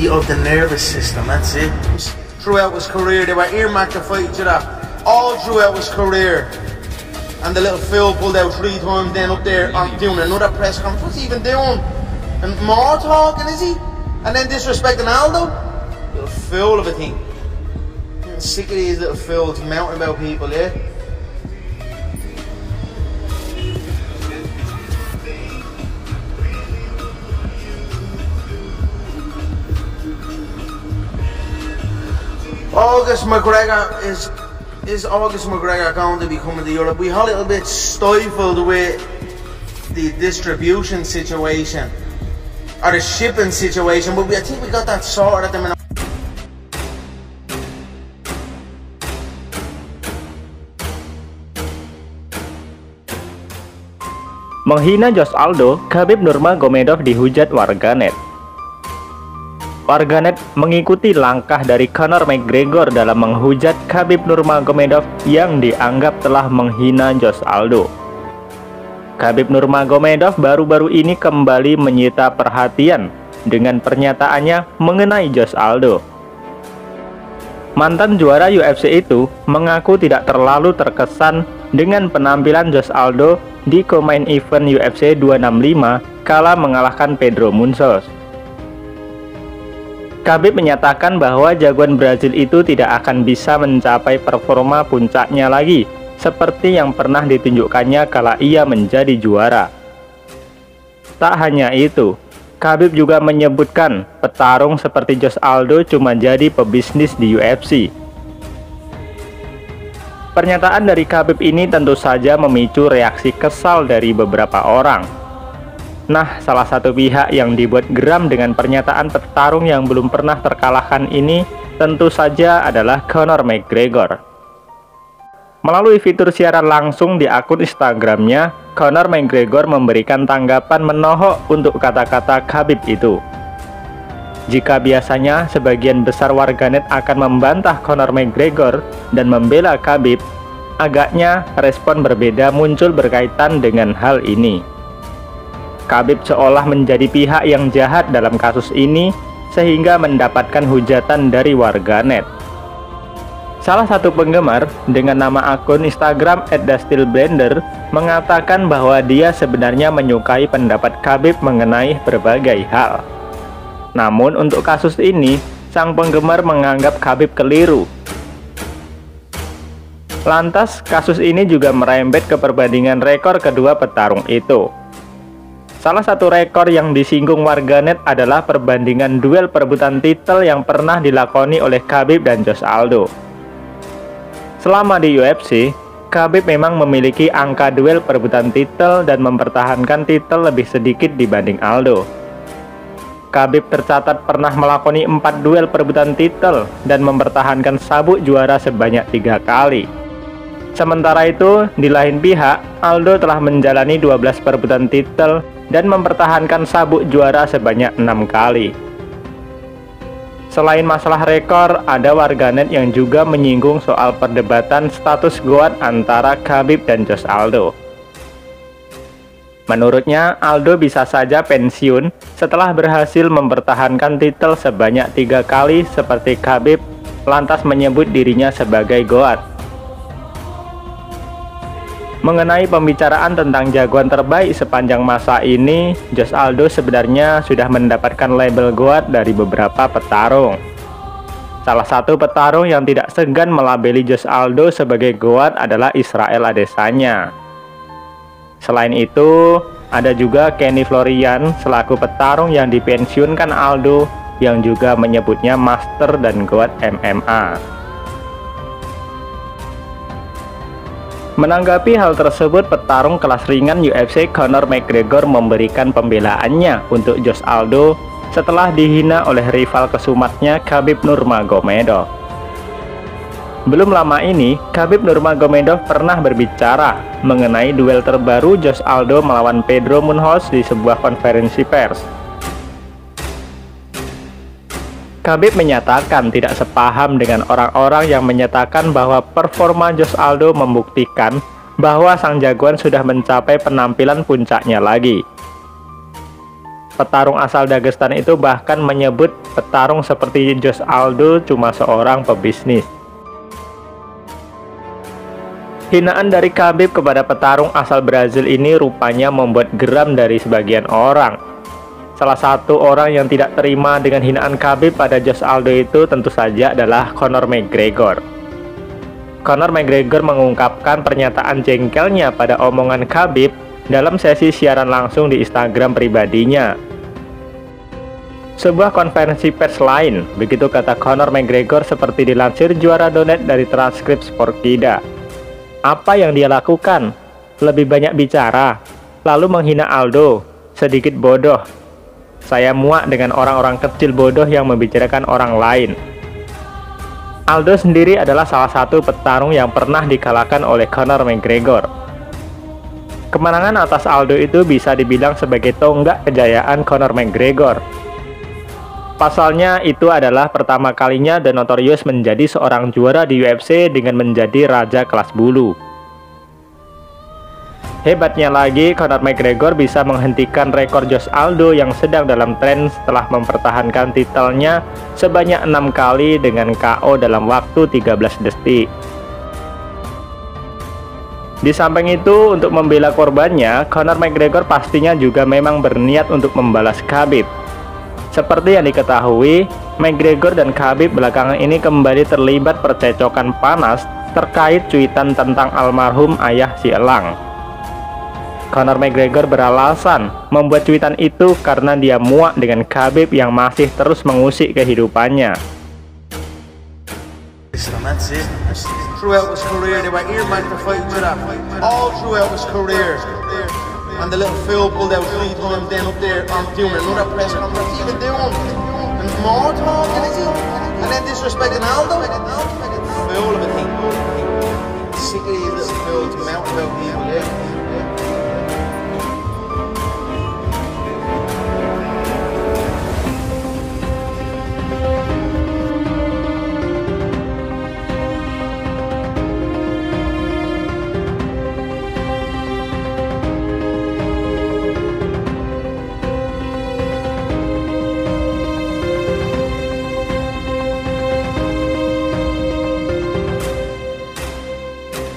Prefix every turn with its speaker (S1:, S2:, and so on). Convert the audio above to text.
S1: weakly of the nervous system, that's it. Throughout his career, they were earmarked to fight each other, all throughout his career. And the little fool pulled out 3 times, then up there doing another press conference. What's he even doing? And more talking, is he? And then disrespecting Aldo? Little fool of a thing. I'm sick of these little fools mounting about people, yeah? August McGregor is August McGregor going to be coming to Europe? We had a little bit stifled with the distribution situation or the shipping situation, but I think we got that sorted at the minute.
S2: Menghina Josh Aldo, Khabib Nurmagomedov dihujat warganet. Warganet mengikuti langkah dari Conor McGregor dalam menghujat Khabib Nurmagomedov yang dianggap telah menghina Josh Aldo. Khabib Nurmagomedov baru-baru ini kembali menyita perhatian dengan pernyataannya mengenai Josh Aldo. Mantan juara UFC itu mengaku tidak terlalu terkesan dengan penampilan Josh Aldo di co-main event UFC 265 kala mengalahkan Pedro Munhoz. Khabib menyatakan bahwa jagoan Brazil itu tidak akan bisa mencapai performa puncaknya lagi seperti yang pernah ditunjukkannya kala ia menjadi juara. Tak hanya itu, Khabib juga menyebutkan petarung seperti Josh Aldo cuma jadi pebisnis di UFC. Pernyataan dari Khabib ini tentu saja memicu reaksi kesal dari beberapa orang. Nah, salah satu pihak yang dibuat geram dengan pernyataan petarung yang belum pernah terkalahkan ini tentu saja adalah Conor McGregor. Melalui fitur siaran langsung di akun Instagramnya, Conor McGregor memberikan tanggapan menohok untuk kata-kata Khabib itu. Jika biasanya sebagian besar warganet akan membantah Conor McGregor dan membela Khabib, agaknya respon berbeda muncul berkaitan dengan hal ini. Khabib seolah menjadi pihak yang jahat dalam kasus ini sehingga mendapatkan hujatan dari warganet. Salah satu penggemar dengan nama akun Instagram @thesteelblender mengatakan bahwa dia sebenarnya menyukai pendapat Khabib mengenai berbagai hal. Namun untuk kasus ini, sang penggemar menganggap Khabib keliru. Lantas, kasus ini juga merembet ke perbandingan rekor kedua petarung itu. Salah satu rekor yang disinggung warganet adalah perbandingan duel perebutan titel yang pernah dilakoni oleh Khabib dan Josh Aldo. Selama di UFC, Khabib memang memiliki angka duel perebutan titel dan mempertahankan titel lebih sedikit dibanding Aldo. Khabib tercatat pernah melakoni 4 duel perebutan titel dan mempertahankan sabuk juara sebanyak 3 kali. Sementara itu, di lain pihak, Aldo telah menjalani 12 perebutan titel dan mempertahankan sabuk juara sebanyak 6 kali. Selain masalah rekor, ada warganet yang juga menyinggung soal perdebatan status GOAT antara Khabib dan Josh Aldo. Menurutnya, Aldo bisa saja pensiun setelah berhasil mempertahankan titel sebanyak 3 kali seperti Khabib, lantas menyebut dirinya sebagai GOAT. Mengenai pembicaraan tentang jagoan terbaik sepanjang masa ini, Josh Aldo sebenarnya sudah mendapatkan label GOAT dari beberapa petarung. Salah satu petarung yang tidak segan melabeli Josh Aldo sebagai GOAT adalah Israel Adesanya. Selain itu, ada juga Kenny Florian selaku petarung yang dipensiunkan Aldo yang juga menyebutnya Master dan GOAT MMA. Menanggapi hal tersebut, petarung kelas ringan UFC Conor McGregor memberikan pembelaannya untuk Josh Aldo setelah dihina oleh rival kesumatnya Khabib Nurmagomedov. Belum lama ini, Khabib Nurmagomedov pernah berbicara mengenai duel terbaru Josh Aldo melawan Pedro Munhoz di sebuah konferensi pers. Khabib menyatakan tidak sepaham dengan orang-orang yang menyatakan bahwa performa Josh Aldo membuktikan bahwa sang jagoan sudah mencapai penampilan puncaknya lagi. Petarung asal Dagestan itu bahkan menyebut petarung seperti Jose Aldo cuma seorang pebisnis. Hinaan dari Khabib kepada petarung asal Brazil ini rupanya membuat geram dari sebagian orang. Salah satu orang yang tidak terima dengan hinaan Khabib pada Jose Aldo itu tentu saja adalah Conor McGregor. Conor McGregor mengungkapkan pernyataan jengkelnya pada omongan Khabib dalam sesi siaran langsung di Instagram pribadinya. Sebuah konferensi pers lain, begitu kata Conor McGregor seperti dilansir Juara.net dari transkrip Sportkida. Apa yang dia lakukan? Lebih banyak bicara, lalu menghina Aldo, sedikit bodoh. Saya muak dengan orang-orang kecil bodoh yang membicarakan orang lain. Aldo sendiri adalah salah satu petarung yang pernah dikalahkan oleh Conor McGregor. Kemenangan atas Aldo itu bisa dibilang sebagai tonggak kejayaan Conor McGregor. Pasalnya itu adalah pertama kalinya The Notorious menjadi seorang juara di UFC dengan menjadi raja kelas bulu. Hebatnya lagi, Conor McGregor bisa menghentikan rekor Jose Aldo yang sedang dalam tren setelah mempertahankan titelnya sebanyak 6 kali dengan KO dalam waktu 13 detik. Di samping itu, untuk membela korbannya, Conor McGregor pastinya juga memang berniat untuk membalas Khabib. Seperti yang diketahui, McGregor dan Khabib belakangan ini kembali terlibat percecokan panas terkait cuitan tentang almarhum ayah si Elang. Conor McGregor beralasan membuat cuitan itu karena dia muak dengan Khabib yang masih terus mengusik kehidupannya.
S1: Throughout his career, they were earmarked to fight each other. All throughout his career. And the little Phil pulled out 3 times then up there on doing another press conference. Even doing and more talking, is he? And then disrespecting Aldo. Fool of a thing. Sick of these little Phil to mount about people.